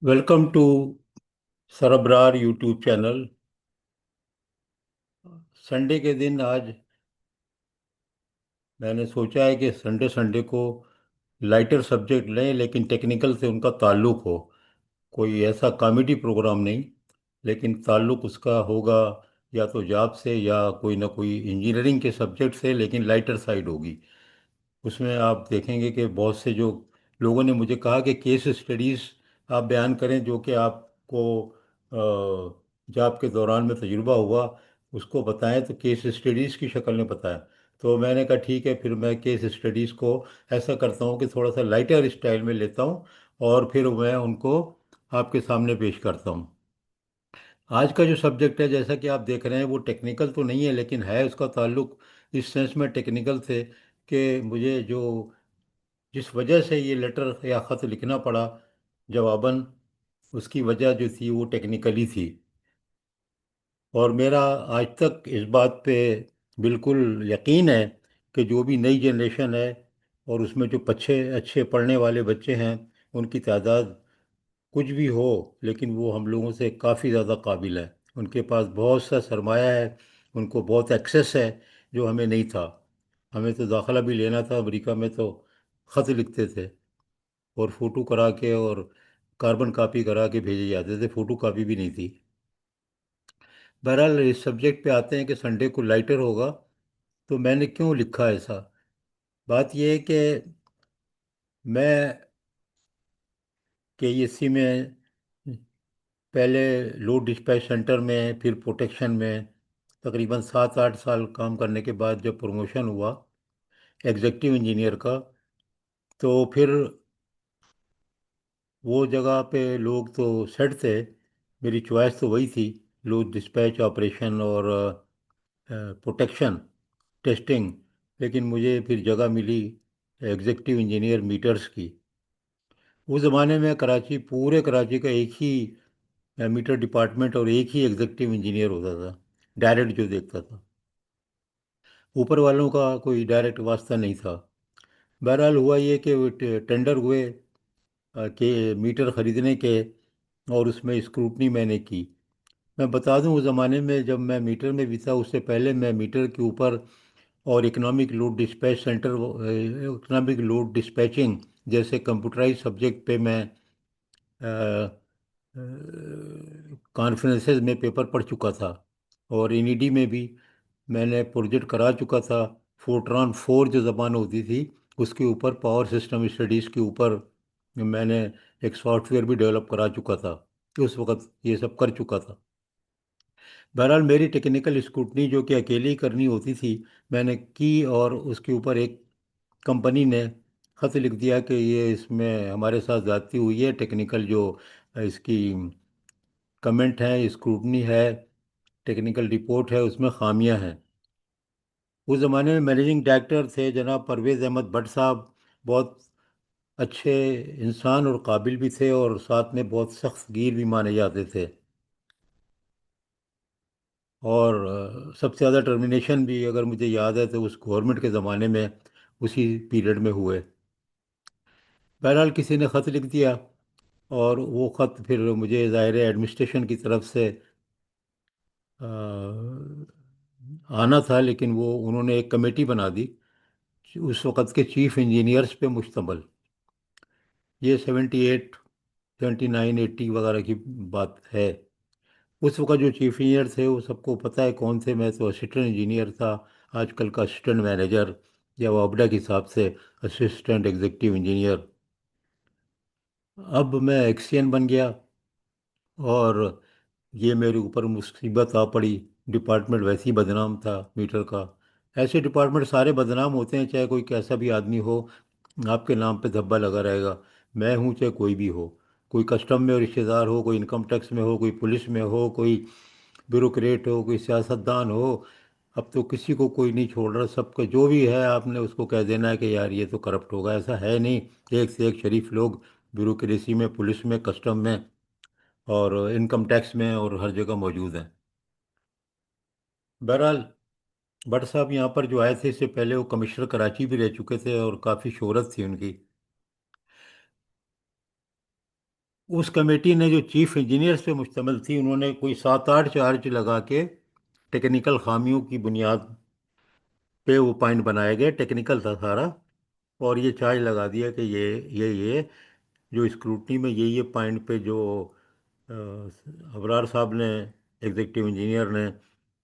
Welcome to Sarbarar YouTube channel. Sunday के दिन आज मैंने सोचा है कि संडे संडे को लाइटर सब्जेक्ट लें, लेकिन टेक्निकल से उनका ताल्लुक हो। कोई ऐसा कॉमेडी प्रोग्राम नहीं, लेकिन ताल्लुक उसका होगा या तो जॉब से या कोई ना कोई इंजीनियरिंग के सब्जेक्ट से, लेकिन लाइटर साइड होगी। उसमें आप देखेंगे कि बहुत से जो लोगों ने मुझे कहा कि केस स्टडीज़ आप बयान करें जो कि आपको जॉब के दौरान में तजुर्बा हुआ, उसको बताएं, तो केस स्टडीज़ की शक्ल में बताएं। तो मैंने कहा ठीक है, फिर मैं केस स्टडीज़ को ऐसा करता हूँ कि थोड़ा सा लाइटर स्टाइल में लेता हूँ और फिर मैं उनको आपके सामने पेश करता हूँ। आज का जो सब्जेक्ट है, जैसा कि आप देख रहे हैं, वो टेक्निकल तो नहीं है, लेकिन है उसका ताल्लुक इस सेंस में टेक्निकल से कि मुझे जो जिस वजह से ये लेटर या ख़त लिखना पड़ा जवाबन, उसकी वजह जो थी वो टेक्निकली थी। और मेरा आज तक इस बात पे बिल्कुल यकीन है कि जो भी नई जनरेशन है और उसमें जो अच्छे अच्छे पढ़ने वाले बच्चे हैं, उनकी तादाद कुछ भी हो, लेकिन वो हम लोगों से काफ़ी ज़्यादा काबिल है। उनके पास बहुत सा सरमाया है, उनको बहुत एक्सेस है जो हमें नहीं था। हमें तो दाखिला भी लेना था अमेरिका में, तो ख़त लिखते थे और फ़ोटो करा के और कार्बन कापी करा के भेजे जाते थे, फ़ोटो कापी भी नहीं थी। बहरहाल इस सब्जेक्ट पे आते हैं कि संडे को लाइटर होगा, तो मैंने क्यों लिखा ऐसा। बात यह है कि मैं केईएससी में पहले लोड डिस्पैच सेंटर में, फिर प्रोटेक्शन में तकरीबन 7-8 साल काम करने के बाद जब प्रमोशन हुआ एग्जीक्यूटिव इंजीनियर का, तो फिर वो जगह पे लोग तो सेट थे, मेरी चॉइस तो वही थी, लोड डिस्पैच ऑपरेशन और प्रोटेक्शन टेस्टिंग। लेकिन मुझे फिर जगह मिली एग्जीक्यूटिव इंजीनियर मीटर्स की। उस ज़माने में कराची, पूरे कराची का एक ही मीटर डिपार्टमेंट और एक ही एग्जीक्यूटिव इंजीनियर होता था, डायरेक्ट जो देखता था। ऊपर वालों का कोई डायरेक्ट वास्ता नहीं था। बहरहाल हुआ ये कि वो टेंडर हुए के मीटर ख़रीदने के, और उसमें स्क्रूटनी मैंने की। मैं बता दूं, उस ज़माने में जब मैं मीटर में भी था, उससे पहले मैं मीटर के ऊपर और economic load dispatch centre, economic load dispatching जैसे कंप्यूटराइज सब्जेक्ट पे मैं कॉन्फ्रेंसेस में पेपर पढ़ चुका था, और इनिडी में भी मैंने प्रोजेक्ट करा चुका था। फोर्ट्रॉन 4 जो ज़बान होती थी, उसके ऊपर पावर सिस्टम स्टडीज़ के ऊपर मैंने एक सॉफ्टवेयर भी डेवलप करा चुका था। उस वक्त ये सब कर चुका था। बहरहाल मेरी टेक्निकल स्क्रूटनी जो कि अकेले ही करनी होती थी, मैंने की, और उसके ऊपर एक कंपनी ने खत लिख दिया कि ये इसमें हमारे साथ ज़्यादती हुई है, टेक्निकल जो इसकी कमेंट है, स्क्रूटनी है, टेक्निकल रिपोर्ट है, उसमें खामियां हैं। उस ज़माने में मैनेजिंग डायरेक्टर थे जनाब परवेज़ अहमद भट्ट साहब। बहुत अच्छे इंसान और काबिल भी थे, और साथ में बहुत सख्त गिर भी माने जाते थे। और सबसे ज़्यादा टर्मिनेशन भी अगर मुझे याद है तो उस गवर्नमेंट के ज़माने में उसी पीरियड में हुए। बहरहाल किसी ने ख़त लिख दिया, और वो ख़त फिर मुझे ज़ाहिर है एडमिनिस्ट्रेशन की तरफ से आना था, लेकिन वो उन्होंने एक कमेटी बना दी उस वक़्त के चीफ इंजीनियर्स पे मुश्तमल। ये 78, 79, 80 वगैरह की बात है। उस वक़्त जो चीफ इंजीनियर थे वो सबको पता है कौन थे। मैं तो असिस्टेंट इंजीनियर था, आजकल का असिस्टेंट मैनेजर या वापडा के हिसाब से असिस्टेंट एग्जीक्यूटिव इंजीनियर। अब मैं एक्सियन बन गया, और ये मेरे ऊपर मुसीबत आ पड़ी। डिपार्टमेंट वैसे ही बदनाम था मीटर का। ऐसे डिपार्टमेंट सारे बदनाम होते हैं, चाहे कोई कैसा भी आदमी हो, आपके नाम पे धब्बा लगा रहेगा। मैं हूँ चाहे कोई भी हो, कोई कस्टम में रिश्तेदार हो, कोई इनकम टैक्स में हो, कोई पुलिस में हो, कोई ब्यूरोक्रेट हो, कोई सियासतदान हो। अब तो किसी को कोई नहीं छोड़ रहा, सबका जो भी है आपने उसको कह देना है कि यार ये तो करप्ट होगा। ऐसा है नहीं, एक से एक शरीफ लोग ब्यूरोक्रेसी में, पुलिस में, कस्टम में और इनकम टैक्स में और हर जगह मौजूद हैं। बहरहाल भट्ट साहब यहाँ पर जो आए थे, इससे पहले वो कमिश्नर कराची भी रह चुके थे और काफ़ी शोहरत थी उनकी। उस कमेटी ने जो चीफ इंजीनियर्स पे मुश्तमिल थी, उन्होंने कोई 7 8 चार्ज लगा के टेक्निकल खामियों की बुनियाद पे वो पॉइंट बनाए गए, टेक्निकल था सारा। और ये चार्ज लगा दिया कि ये जो स्क्रूटनी में ये पॉइंट पे जो अबरार साहब ने, एग्जीक्यूटिव इंजीनियर ने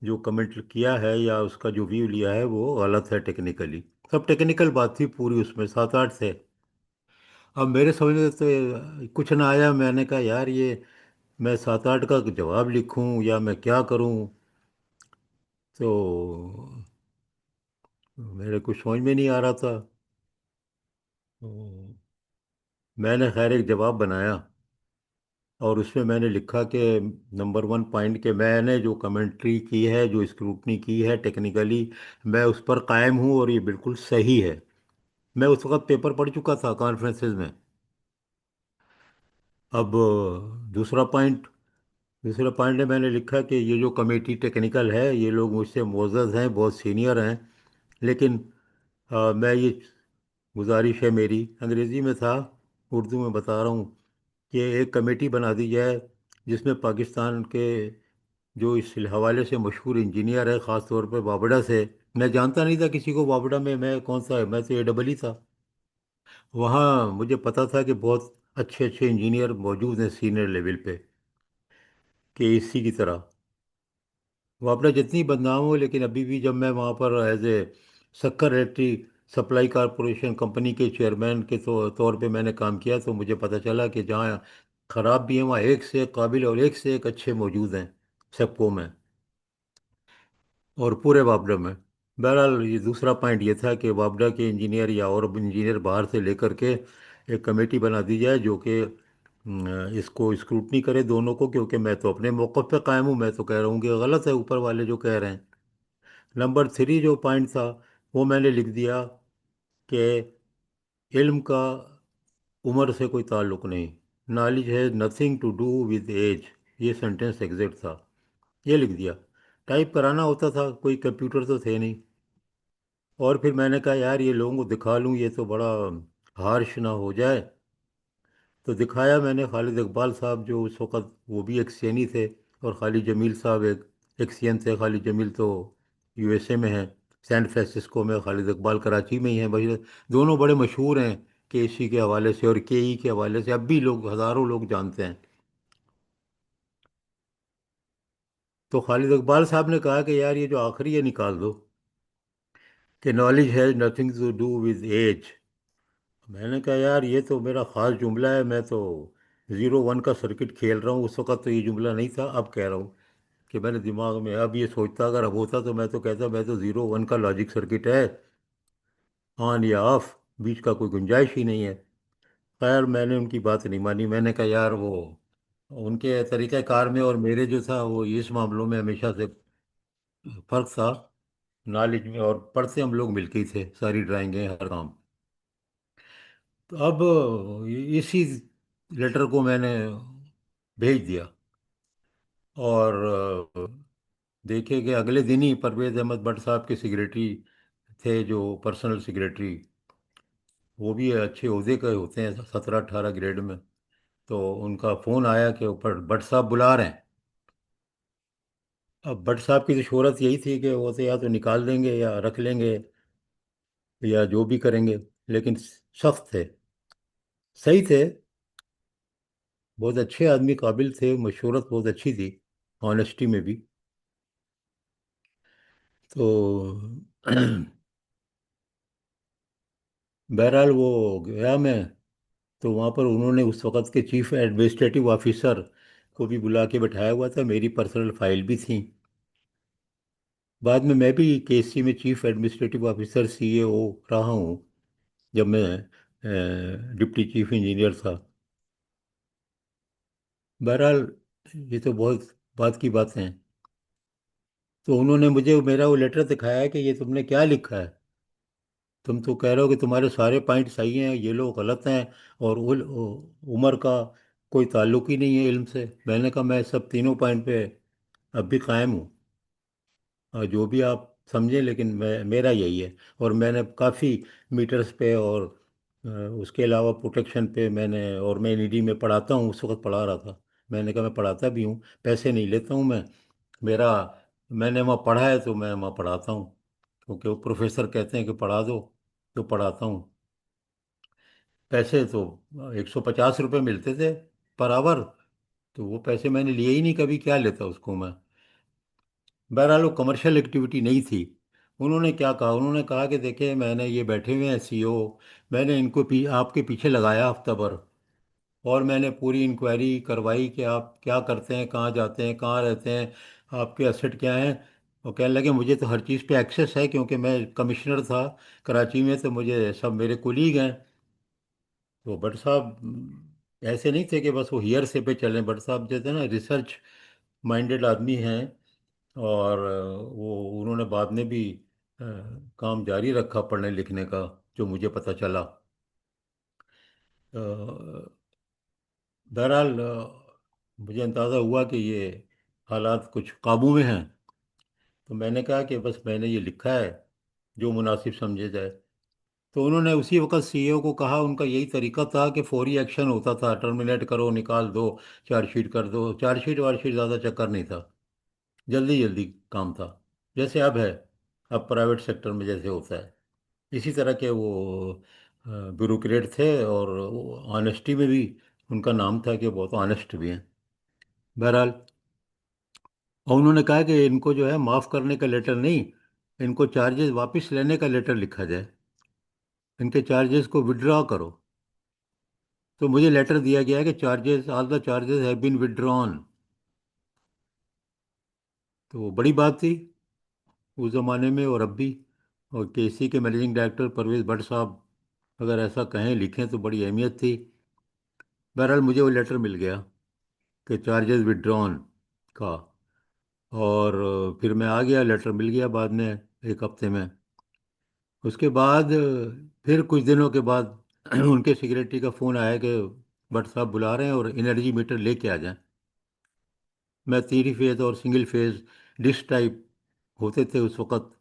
जो कमेंट किया है या उसका जो व्यू लिया है वो गलत है टेक्निकली। सब टेक्निकल बात थी पूरी, उसमें 7 8 थे। अब मेरे समझ में तो कुछ ना आया। मैंने कहा यार ये मैं 7 8 का जवाब लिखूं या मैं क्या करूं। तो मेरे कुछ समझ में नहीं आ रहा था। तो मैंने खैर एक जवाब बनाया और उसमें मैंने लिखा कि नंबर 1 पॉइंट के मैंने जो कमेंट्री की है, जो स्क्रूटनी की है टेक्निकली, मैं उस पर कायम हूँ और ये बिल्कुल सही है। मैं उस वक्त पेपर पढ़ चुका था कॉन्फ्रेंसेस में। अब दूसरा पॉइंट है, मैंने लिखा कि ये जो कमेटी टेक्निकल है, ये लोग मुझसे मोअज़्ज़ज़ हैं, बहुत सीनियर हैं। लेकिन मैं ये गुजारिश है मेरी, अंग्रेज़ी में था, उर्दू में बता रहा हूँ, कि एक कमेटी बना दी जाए जिसमें पाकिस्तान के जो इस हवाले से मशहूर इंजीनियर है, ख़ास तौर पर बाबड़ा से। मैं जानता नहीं था किसी को बाबड़ा में, मैं कौन सा है, मैं तो AEE था। वहाँ मुझे पता था कि बहुत अच्छे अच्छे इंजीनियर मौजूद हैं सीनियर लेवल पे, कि इसी की तरह वो अपना जितनी बदनाम हो, लेकिन अभी भी जब मैं वहाँ पर एज ए शक्कर इलेक्ट्रिक सप्लाई कारपोरेशन कंपनी के चेयरमैन के तौर पे मैंने काम किया, तो मुझे पता चला कि जहाँ ख़राब भी हैं वहाँ एक से एक काबिल और एक से एक अच्छे मौजूद हैं सबको में, और पूरे वापडा में। बहरहाल ये दूसरा पॉइंट ये था कि वापडा के इंजीनियर या और इंजीनियर बाहर से लेकर के एक कमेटी बना दी जाए जो कि इसको स्क्रूटनी करे दोनों को, क्योंकि मैं तो अपने मौक़िफ़ पे कायम हूँ। मैं तो कह रहा हूँ कि गलत है ऊपर वाले जो कह रहे हैं। नंबर 3 जो पॉइंट था वो मैंने लिख दिया कि इल्म का उम्र से कोई ताल्लुक़ नहीं, knowledge has nothing to do with age. ये सेंटेंस एग्जैक्ट था, ये लिख दिया। टाइप कराना होता था, कोई कंप्यूटर तो थे नहीं। और फिर मैंने कहा यार ये लोगों को दिखा लूँ, ये तो बड़ा हार्श ना हो जाए। तो दिखाया मैंने खालिद इकबाल साहब, जो उस वक़्त वो भी एक सैनी थे, और खालिद जमील साहब एक सीएन थे। खालिद जमील तो USA में हैं, सैन फ्रांसिस्को में। खालिद इकबाल कराची में ही हैं भाई। दोनों बड़े मशहूर हैं KC के हवाले से और KE के हवाले से, अब भी लोग, हज़ारों लोग जानते हैं। तो खालिद इकबाल साहब ने कहा कि यार ये जो आखिरी है निकाल दो, कि knowledge has nothing to do with age. मैंने कहा यार ये तो मेरा ख़ास जुमला है, मैं तो 0 1 का सर्किट खेल रहा हूँ। उस वक़्त तो ये जुमला नहीं था, अब कह रहा हूँ कि मैंने दिमाग में अब ये सोचता, अगर अब होता तो मैं तो कहता मैं तो 0 1 का लॉजिक सर्किट है, ऑन या ऑफ, बीच का कोई गुंजाइश ही नहीं है। खैर मैंने उनकी बात नहीं मानी। मैंने कहा यार वो उनके तरीक़ाकार में और मेरे जो था वो इस मामलों में हमेशा से फ़र्क था, नॉलेज में। और पढ़ते हम लोग मिलके ही थे, सारी ड्राइंगें हर काम। तो अब इसी लेटर को मैंने भेज दिया। और देखे कि अगले दिन ही परवेज़ अहमद भट्ट साहब के सेक्रेटरी थे, जो पर्सनल सेक्रेटरी, वो भी अच्छे ओहदे के होते हैं 17 18 ग्रेड में। तो उनका फ़ोन आया कि ऊपर भट्ट साहब बुला रहे हैं। अब भट्ट साहब की तो शोहरत यही थी कि वो तो या तो निकाल देंगे या रख लेंगे या जो भी करेंगे। लेकिन सख्त थे, सही थे, बहुत अच्छे आदमी, काबिल थे, मशहूरत बहुत अच्छी थी, ऑनेस्टी में भी। तो बहरहाल वो गया मैं। तो वहाँ पर उन्होंने उस वक़्त के चीफ एडमिनिस्ट्रेटिव ऑफिसर को भी बुला के बैठाया हुआ था, मेरी पर्सनल फाइल भी थी। बाद में मैं भी KC में चीफ एडमिनिस्ट्रेटिव ऑफिसर CAO रहा हूँ, जब मैं डिप्टी चीफ इंजीनियर था। बहरहाल ये तो बहुत बात की बात है। तो उन्होंने मुझे मेरा वो लेटर दिखाया कि ये तुमने क्या लिखा है, तुम तो कह रहे हो कि तुम्हारे सारे पॉइंट सही हैं, ये लोग गलत हैं, और उम्र का कोई ताल्लुक ही नहीं है इल्म से। मैंने कहा मैं सब तीनों पॉइंट पे अब भी कायम हूँ, और जो भी आप समझें, लेकिन मैं, मेरा यही है। और मैंने काफ़ी मीटर्स पे और اس کے علاوہ پروٹیکشن پہ میں نے، اور میں NED میں پڑھاتا ہوں، اس وقت پڑھا رہا تھا، میں نے کہا میں پڑھاتا بھی ہوں، پیسے نہیں لیتا ہوں میں، میرا، میں نے وہاں پڑھا ہے تو میں وہاں پڑھاتا ہوں، کیونکہ وہ پروفیسر کہتے ہیں کہ پڑھا دو تو پڑھاتا ہوں۔ پیسے تو 150 روپے ملتے تھے پر آور، تو وہ پیسے میں نے لیے ہی نہیں کبھی، کیا لیتا اس کو میں۔ بہرحال وہ کمرشل ایکٹیویٹی نہیں تھی۔ انہوں نے کیا کہا، انہوں نے کہا کہ دیکھیں میں نے یہ بیٹھے ہوئے ہیں CEO، میں نے ان کو آپ کے پیچھے لگایا ہفتہ بھر، اور میں نے پوری انکوائری کروائی کہ آپ کیا کرتے ہیں، کہاں جاتے ہیں، کہاں رہتے ہیں، آپ کے ایسٹ کیا ہیں۔ اور کہنے لگے مجھے تو ہر چیز پہ ایکسیس ہے، کیونکہ میں کمشنر تھا کراچی میں، تو مجھے سب میرے کولیگ ہیں۔ تو بٹ صاحب ایسے نہیں تھے کہ بس وہ ہیئر سے پہ چلیں، بٹ صاحب جو تھے نا ریسرچ مائنڈیڈ آدمی ہیں، اور وہ انہوں نے بعد میں بھی آ، کام جاری رکھا پڑھنے لکھنے کا، جو مجھے پتہ چلا۔ بہرحال مجھے اندازہ ہوا کہ یہ حالات کچھ قابو میں ہیں، تو میں نے کہا کہ بس میں نے یہ لکھا ہے، جو مناسب سمجھے جائے۔ تو انہوں نے اسی وقت CEO کو کہا، ان کا یہی طریقہ تھا کہ فوری ایکشن ہوتا تھا، ٹرمینیٹ کرو، نکال دو، چارج شیٹ کر دو، چارج شیٹ وارج شیٹ زیادہ چکر نہیں تھا، جلدی جلدی کام تھا، جیسے اب ہے، اب پرائیویٹ سیکٹر میں جیسے ہوتا ہے اسی طرح کے وہ بیوروکریٹ تھے، اور آنیسٹی میں بھی ان کا نام تھا کہ بہت آنیسٹ بھی ہیں۔ بہرحال، اور انہوں نے کہا کہ ان کو جو ہے معاف کرنے کا لیٹر نہیں، ان کو چارجز واپس لینے کا لیٹر لکھا جائے، ان کے چارجز کو وڈرا کرو۔ تو مجھے لیٹر دیا گیا ہے کہ charges, all the charges have been withdrawn۔ تو وہ بڑی بات تھی اس زمانے میں اور اب بھی، اور KC کے مینیجنگ ڈائریکٹر پرویز بٹ صاحب اگر ایسا کہیں لکھیں تو بڑی اہمیت تھی۔ بہرحال مجھے وہ لیٹر مل گیا کہ چارجز withdrawn کا، اور پھر میں آ گیا، لیٹر مل گیا بعد میں ایک ہفتے میں۔ اس کے بعد پھر کچھ دنوں کے بعد ان کے سیکریٹری کا فون آیا کہ بٹ صاحب بلا رہے ہیں اور انرجی میٹر لے کے آ جائیں۔ میں 3 فیز اور سنگل فیز ڈش ٹائپ ہوتے تھے اس وقت،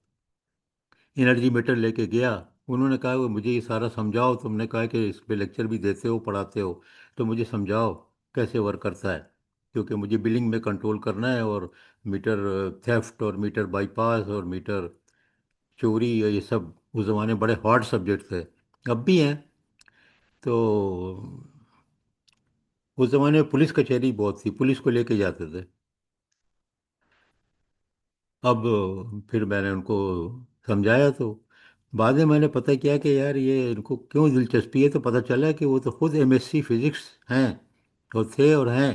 انرجی میٹر لے کے گیا۔ انہوں نے کہا کہ مجھے یہ سارا سمجھاؤ، تم نے کہا کہ اس پہ لیکچر بھی دیتے ہو، پڑھاتے ہو، تو مجھے سمجھاؤ کیسے ورک کرتا ہے، کیونکہ مجھے بلنگ میں کنٹرول کرنا ہے، اور میٹر تھیفٹ اور میٹر بائی پاس اور میٹر چوری، یہ سب اس زمانے میں بڑے ہارڈ سبجیکٹ تھے، اب بھی ہیں۔ تو اس زمانے میں پولیس کچہری بہت تھی، پولیس کو لے کے جاتے تھے۔ اب پھر میں نے ان کو سمجھایا، تو بعد میں نے پتہ کیا کہ یار یہ ان کو کیوں دلچسپی ہے، تو پتہ چلا کہ وہ تو خود MSc فزکس ہیں، اور تھے اور ہیں،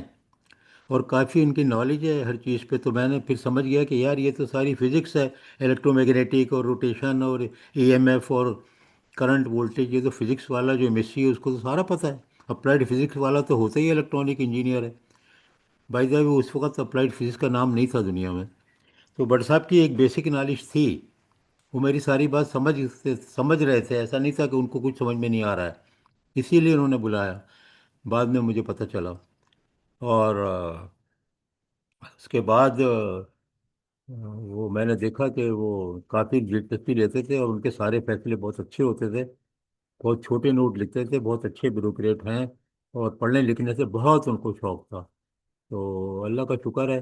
اور کافی ان کی نالج ہے ہر چیز پہ۔ تو میں نے پھر سمجھ گیا کہ یار یہ تو ساری فزکس ہے، الیکٹرو میگنیٹک اور روٹیشن اور EMF اور کرنٹ وولٹیج، یہ تو فزکس والا جو MSc ہے اس کو تو سارا پتہ ہے۔ اپلائیڈ فزکس والا تو ہوتا ہی الیکٹرانک انجینئر ہے۔ بائی دا وے اس وقت اپلائیڈ فزکس کا نام نہیں تھا دنیا میں۔ تو بٹ صاحب کی ایک بیسک نالج تھی، وہ میری ساری بات سمجھ رہے تھے، ایسا نہیں تھا کہ ان کو کچھ سمجھ میں نہیں آ رہا ہے، اسی لیے انہوں نے بلایا۔ بعد میں مجھے پتہ چلا، اور اس کے بعد وہ میں نے دیکھا کہ وہ کافی دلچسپی لیتے تھے، اور ان کے سارے فیصلے بہت اچھے ہوتے تھے، بہت چھوٹے نوٹ لکھتے تھے، بہت اچھے بیوروکریٹ ہیں، اور پڑھنے لکھنے سے بہت ان کو شوق تھا۔ تو اللہ کا شکر ہے،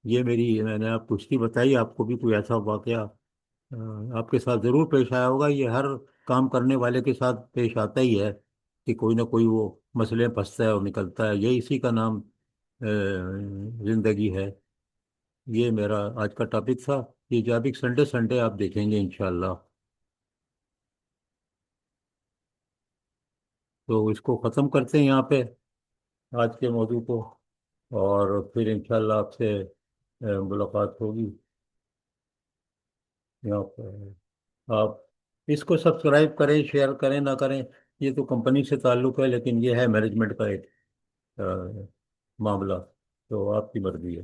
یہ میری، میں نے آپ کو ہسٹری بتائی، آپ کو بھی کوئی ایسا واقعہ آپ کے ساتھ ضرور پیش آیا ہوگا، یہ ہر کام کرنے والے کے ساتھ پیش آتا ہی ہے کہ کوئی نہ کوئی وہ مسئلے میں پھنستا ہے اور نکلتا ہے، یہ اسی کا نام زندگی ہے۔ یہ میرا آج کا ٹاپک تھا، یہ ٹاپک سنڈے سنڈے آپ دیکھیں گے انشاءاللہ۔ تو اس کو ختم کرتے ہیں یہاں پہ، آج کے موضوع کو، اور پھر انشاءاللہ آپ سے ملاقات ہوگی یہاں پہ۔ آپ اس کو سبسکرائب کریں، شیئر کریں نہ کریں، یہ تو کمپنی سے تعلق ہے، لیکن یہ ہے مینجمنٹ کا ایک معاملہ، تو آپ کی مرضی ہے۔